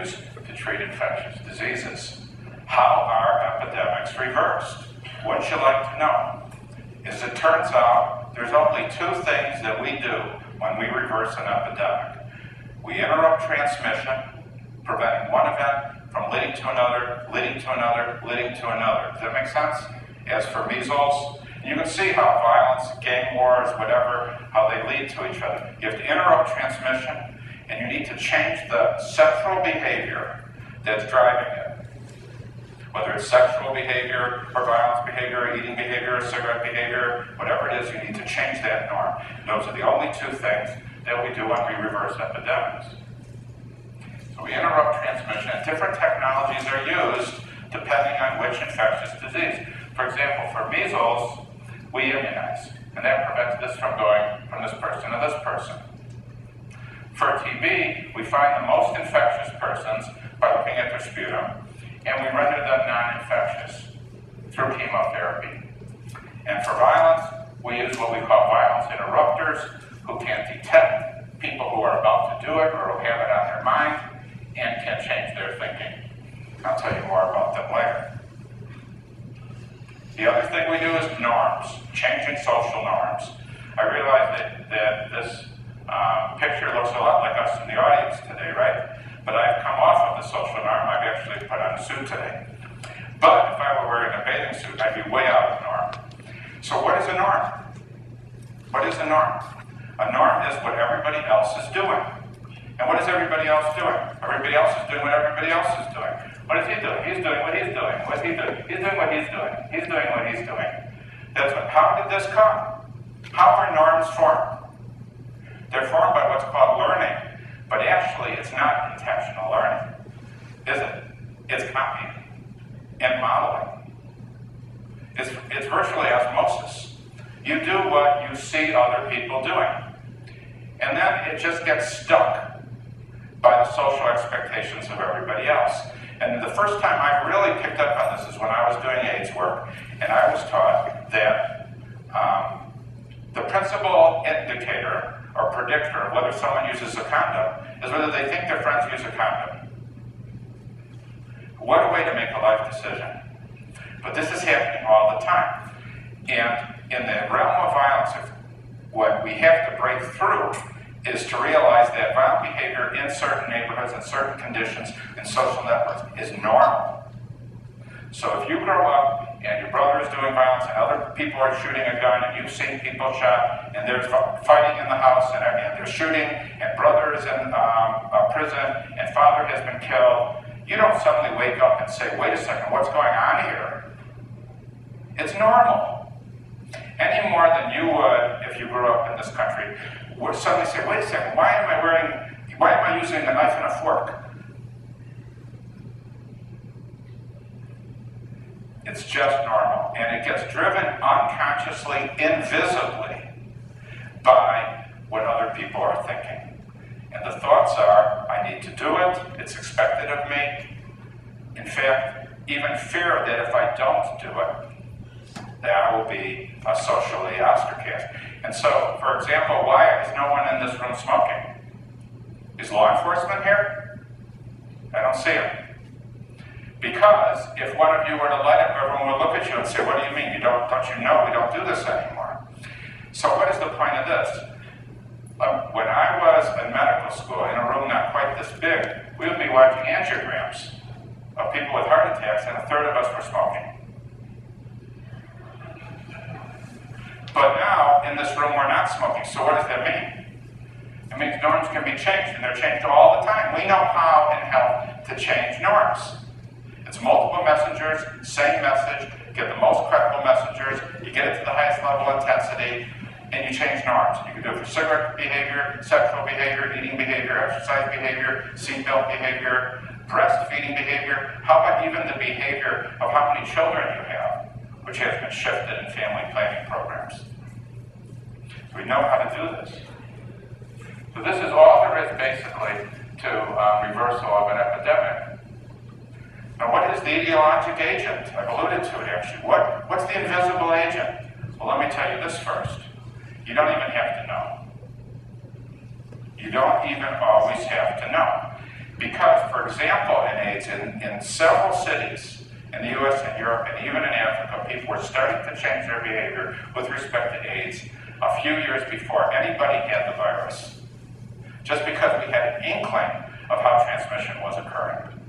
use to treat infectious diseases. How are epidemics reversed? Wouldn't you like to know? As it turns out, there's only two things that we do when we reverse an epidemic. We interrupt transmission, preventing one event from leading to another, leading to another, leading to another. Does that make sense? As for measles, you can see how violence, gang wars, whatever, how they lead to each other. You have to interrupt transmission, and you need to change the central behavior that's driving it. Whether it's sexual behavior, or violence behavior, or eating behavior, or cigarette behavior, whatever it is, you need to change that norm. Those are the only two things that we do when we reverse epidemics. So we interrupt transmission, and different technologies are used depending on which infectious disease. For example, for measles, we immunize, and that prevents this from going from this person to this person. For TB, we find the most infectious persons by looking at their sputum, and we render them non-infectious through chemotherapy. And for violence, we use what we call violence interrupters, who can detect people who are about to do it or who have it on their mind and can change their thinking. I'll tell you more about them later. The other thing we do is norms, changing social norms. I realize that this picture looks a lot like us in the audience today, right? But I've come off of the social norm. I've actually put on a suit today. But if I were wearing a bathing suit, I'd be way out of norm. So what is a norm? What is a norm? A norm is what everybody else is doing. And what is everybody else doing? Everybody else is doing what everybody else is doing. What is he doing? He's doing what he's doing. What's he doing? He's doing what he's doing. He's doing what he's doing. How did this come? How are norms formed? They're formed by what's called learning. But actually, it's not intentional learning, is it? It's copying and modeling. It's virtually osmosis. You do what you see other people doing. And then it just gets stuck by the social expectations of everybody else. And the first time I really picked up on this is when I was doing AIDS work, and I was taught that the principal indicator or predictor of whether someone uses a condom is whether they think their friends use a condom. What a way to make a life decision. But this is happening all the time. And in the realm of violence, what we have to break through is to realize that violent behavior in certain neighborhoods and certain conditions and social networks is normal. So if you grow up and your brother is doing violence and other people are shooting a gun and you've seen people shot and there's fighting in the house and they're shooting and brother is in prison and father has been killed, you don't suddenly wake up and say, wait a second, what's going on here? It's normal. Any more than you would if you grew up in this country would suddenly say, wait a second, why am I using a knife and a fork? It's just normal, and it gets driven unconsciously, invisibly, by what other people are thinking. And the thoughts are, I need to do it, it's expected of me. In fact, even fear that if I don't do it, that I will be socially ostracized. And so, for example, why is no one in this room smoking? Is law enforcement here? I don't see them. Because if one of you were to light up, everyone would look at you and say, what do you mean? Don't you know we don't do this anymore? So what is the point of this? When I was in medical school, in a room not quite this big, we would be watching angiograms of people with heart attacks, and a third of us were smoking. But now, in this room, we're not smoking. So what does that mean? It means norms can be changed, and they're changed all the time. We know how in health to change norms. It's multiple messengers, same message, get the most credible messengers, you get it to the highest level of intensity, and you change norms. You can do it for cigarette behavior, sexual behavior, eating behavior, exercise behavior, seatbelt behavior, breastfeeding behavior. How about even the behavior of how many children you have, which has been shifted in family planning programs. So we know how to do this. So this is all there is basically to reversal of an epidemic. Now what is the ideologic agent? I've alluded to it actually. What's the invisible agent? Well, let me tell you this first. You don't even have to know. You don't even always have to know. Because, for example, in AIDS, in several cities in the US and Europe and even in Africa, people were starting to change their behavior with respect to AIDS a few years before anybody had the virus, just because we had an inkling of how transmission was occurring.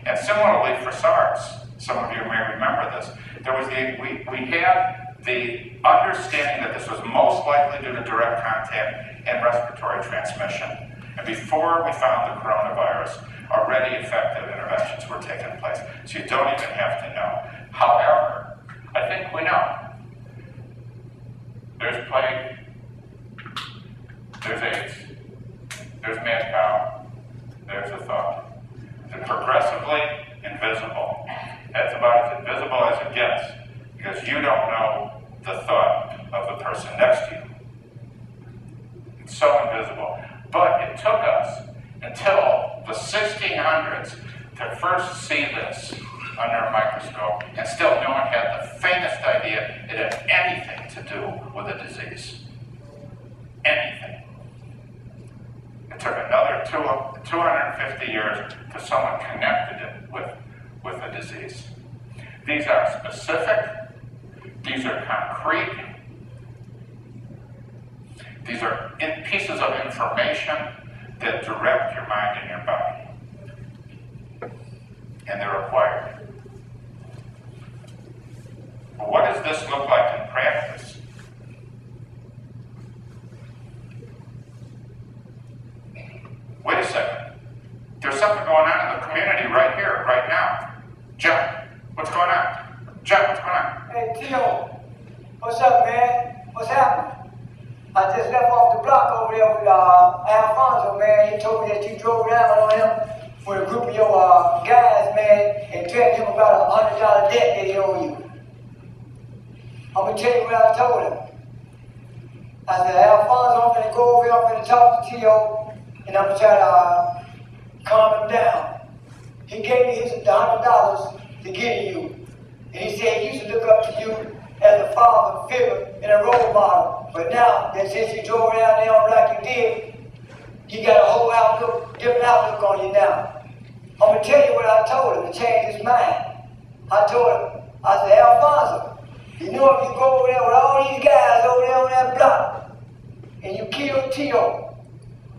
And similarly for SARS, some of you may remember this, we had the understanding that this was most likely due to direct contact and respiratory transmission. And before we found the coronavirus, already effective interventions were taking place. So you don't even have to know. However, I think we know. There's plague, there's AIDS, there's mad cow, there's a thought. They're progressively invisible. That's about as invisible as it gets, because you don't know the thought of the person next to you. It's so invisible. But it took us until the 1600s to first see this under a microscope, and still no one had the faintest idea it had anything to do with a disease. Anything. It took another 250 years till someone connected it with a disease. These are specific, these are concrete, these are pieces of information that direct your mind and your body. And they're required. But what does this look like in practice? Wait a second. There's something going on in the community right here, right now. John, what's going on? John, what's going on? Hey, Tio, what's up, man? What's happening? I just left off the block over there with Alfonso, man. He told me that you drove down on him with a group of your guys, man, and threatened him about $100 debt they owe you. I'm going to tell you what I told him. I said, Alfonso, I'm going to go over here, I'm going to talk to Tio, and I'm going to try to calm him down. He gave me his $100 to give you. And he said he used to look up to you as a father figure and a role model. But now that since you drove down there on like you did, you got a whole outlook, different outlook on you now. I'm going to tell you what I told him to change his mind. I told him, I said, Alfonso, you know if you go over there with all these guys over there on that block, and you kill Tio,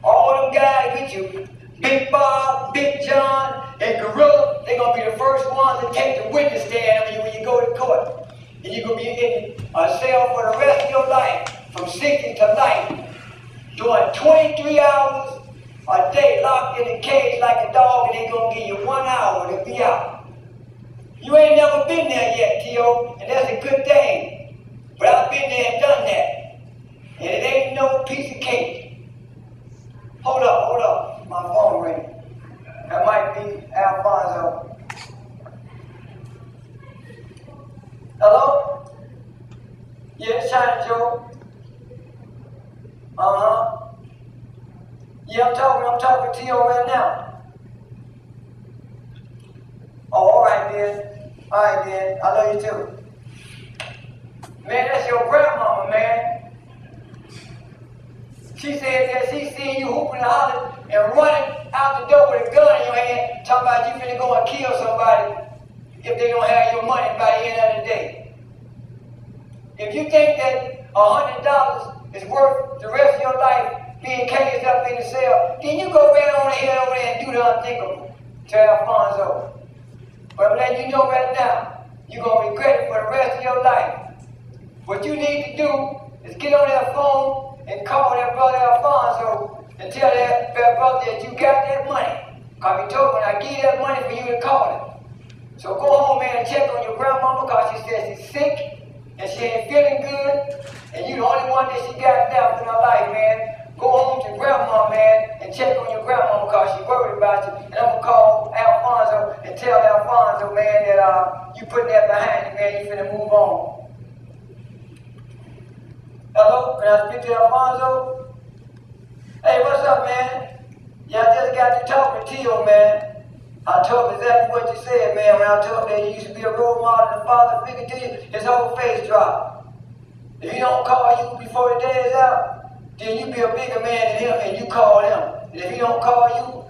all them guys with you, Big Bob, Big John, and Gorilla, they're going to be the first ones to take the witness stand on you when you go to court. And you're going to be in a cell for the rest of your life, from 60 to life, doing 23 hours a day locked in a cage like a dog, and they're going to give you 1 hour to be out. You ain't never been there yet, Tio, and that's a good thing. But I've been there and done that. And it ain't no piece of cake. Hold up. My phone ringing. That might be Alfonso. Hello? Yeah, it's China Joe. Yeah, I'm talking to you right now. Oh, all right, then. I love you too. Man, that's your grandmama, man. She said that she seen you hooping and hollering and running out the door with a gun in your hand, talking about you finna go and kill somebody if they don't have your money by the end of the day. If you think that $100 is worth the rest of your life being caged up in the cell, then you go right on ahead over there and do the unthinkable to Alfonso. But I'm letting you know right now, you're going to regret it for the rest of your life. What you need to do is get on that phone and call that brother Alfonso and tell that brother that you got that money. Because he told me I give you that money for you to call him. So go home, man, and check on your grandmama because she says she's sick and she ain't feeling good. And you're the only one that she got left in her life, man. Go home to grandma, man, and check on your grandma because she's worried about you. And I'm going to call Alfonso and tell Alfonso, man, that you putting that behind you, man. You finna move on. Hello? Can I speak to Alfonso? Hey, what's up, man? Yeah, I just got to talking to you, man. I told him exactly what you said, man. When I told him that you used to be a role model and a father figure to you, his whole face dropped. If he don't call you before the day is out, then you be a bigger man than him and you call him. And if he don't call you,